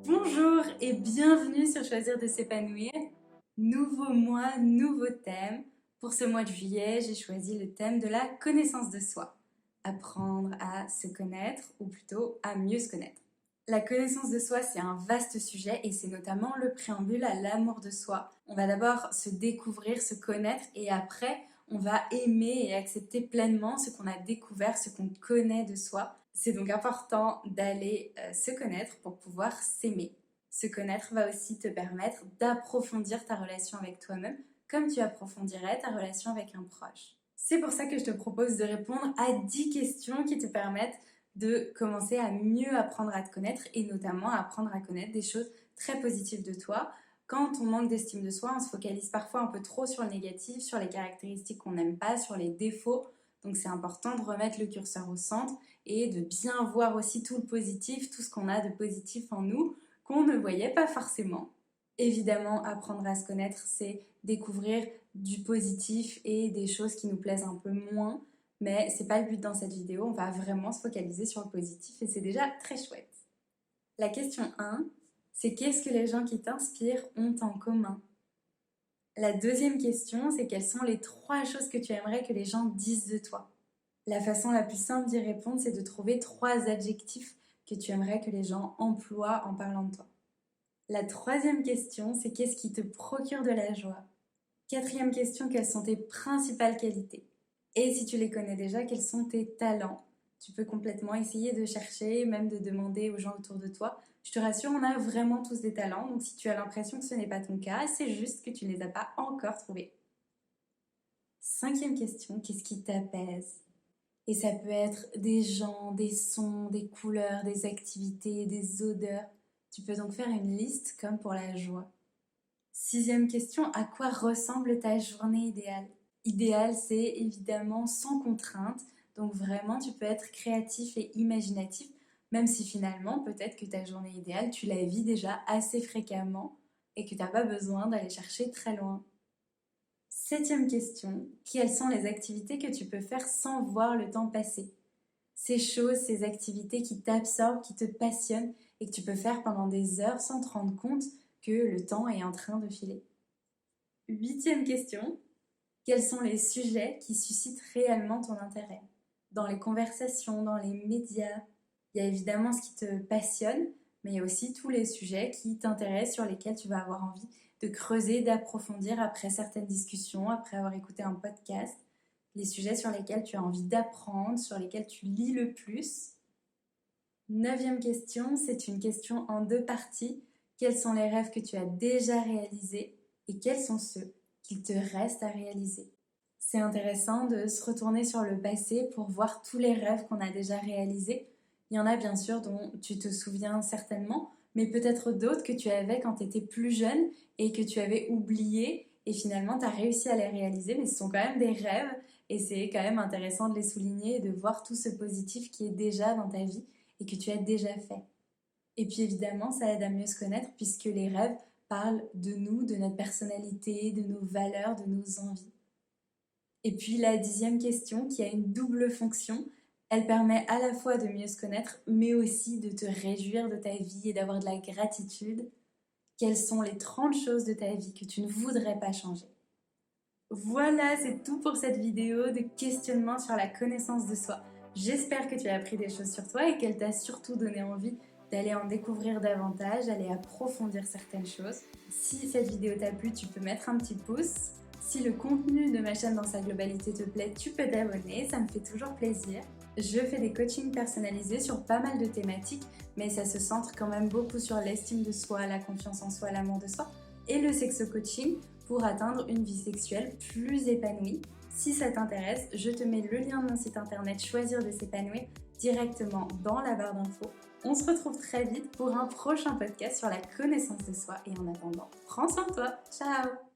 Bonjour et bienvenue sur Choisir de s'épanouir. Nouveau mois, nouveau thème. Pour ce mois de juillet, j'ai choisi le thème de la connaissance de soi. Apprendre à se connaître ou plutôt à mieux se connaître. La connaissance de soi, c'est un vaste sujet et c'est notamment le préambule à l'amour de soi. On va d'abord se découvrir, se connaître et après, on va aimer et accepter pleinement ce qu'on a découvert, ce qu'on connaît de soi. C'est donc important d'aller se connaître pour pouvoir s'aimer. Se connaître va aussi te permettre d'approfondir ta relation avec toi-même comme tu approfondirais ta relation avec un proche. C'est pour ça que je te propose de répondre à 10 questions qui te permettent de commencer à mieux apprendre à te connaître et notamment à apprendre à connaître des choses très positives de toi. Quand on manque d'estime de soi, on se focalise parfois un peu trop sur le négatif, sur les caractéristiques qu'on n'aime pas, sur les défauts. Donc c'est important de remettre le curseur au centre et de bien voir aussi tout le positif, tout ce qu'on a de positif en nous qu'on ne voyait pas forcément. Évidemment, apprendre à se connaître, c'est découvrir du positif et des choses qui nous plaisent un peu moins. Mais c'est pas le but dans cette vidéo, on va vraiment se focaliser sur le positif et c'est déjà très chouette. La question 1, c'est qu'est-ce que les gens qui t'inspirent ont en commun? La deuxième question, c'est quelles sont les 3 choses que tu aimerais que les gens disent de toi? La façon la plus simple d'y répondre, c'est de trouver 3 adjectifs que tu aimerais que les gens emploient en parlant de toi. La troisième question, c'est qu'est-ce qui te procure de la joie? Quatrième question, quelles sont tes principales qualités? Et si tu les connais déjà, quels sont tes talents? Tu peux complètement essayer de chercher, même de demander aux gens autour de toi. Je te rassure, on a vraiment tous des talents, donc si tu as l'impression que ce n'est pas ton cas, c'est juste que tu ne les as pas encore trouvés. Cinquième question, qu'est-ce qui t'apaise? Et ça peut être des gens, des sons, des couleurs, des activités, des odeurs. Tu peux donc faire une liste comme pour la joie. Sixième question, à quoi ressemble ta journée idéale? Idéal, c'est évidemment sans contrainte, donc vraiment tu peux être créatif et imaginatif, même si finalement peut-être que ta journée idéale, tu la vis déjà assez fréquemment et que tu n'as pas besoin d'aller chercher très loin. Septième question, quelles sont les activités que tu peux faire sans voir le temps passer? Ces choses, ces activités qui t'absorbent, qui te passionnent et que tu peux faire pendant des heures sans te rendre compte que le temps est en train de filer. Huitième question, quels sont les sujets qui suscitent réellement ton intérêt? Dans les conversations, dans les médias, il y a évidemment ce qui te passionne, mais il y a aussi tous les sujets qui t'intéressent, sur lesquels tu vas avoir envie de creuser, d'approfondir après certaines discussions, après avoir écouté un podcast, les sujets sur lesquels tu as envie d'apprendre, sur lesquels tu lis le plus. Neuvième question, c'est une question en 2 parties. Quels sont les rêves que tu as déjà réalisés et quels sont ceux qu'il te reste à réaliser? C'est intéressant de se retourner sur le passé pour voir tous les rêves qu'on a déjà réalisés. Il y en a bien sûr dont tu te souviens certainement, mais peut-être d'autres que tu avais quand tu étais plus jeune et que tu avais oublié et finalement tu as réussi à les réaliser, mais ce sont quand même des rêves et c'est quand même intéressant de les souligner et de voir tout ce positif qui est déjà dans ta vie et que tu as déjà fait. Et puis évidemment, ça aide à mieux se connaître puisque les rêves parlent de nous, de notre personnalité, de nos valeurs, de nos envies. Et puis la 10e question qui a une double fonction, elle permet à la fois de mieux se connaître mais aussi de te réjouir de ta vie et d'avoir de la gratitude. Quelles sont les 30 choses de ta vie que tu ne voudrais pas changer? Voilà, c'est tout pour cette vidéo de questionnement sur la connaissance de soi. J'espère que tu as appris des choses sur toi et qu'elle t'a surtout donné envie d'aller en découvrir davantage, d'aller approfondir certaines choses. Si cette vidéo t'a plu, tu peux mettre un petit pouce. Si le contenu de ma chaîne dans sa globalité te plaît, tu peux t'abonner, ça me fait toujours plaisir. Je fais des coachings personnalisés sur pas mal de thématiques, mais ça se centre quand même beaucoup sur l'estime de soi, la confiance en soi, l'amour de soi et le sexo-coaching pour atteindre une vie sexuelle plus épanouie. Si ça t'intéresse, je te mets le lien de mon site internet Choisir de s'épanouir directement dans la barre d'infos. On se retrouve très vite pour un prochain podcast sur la connaissance de soi et en attendant, prends soin de toi. Ciao!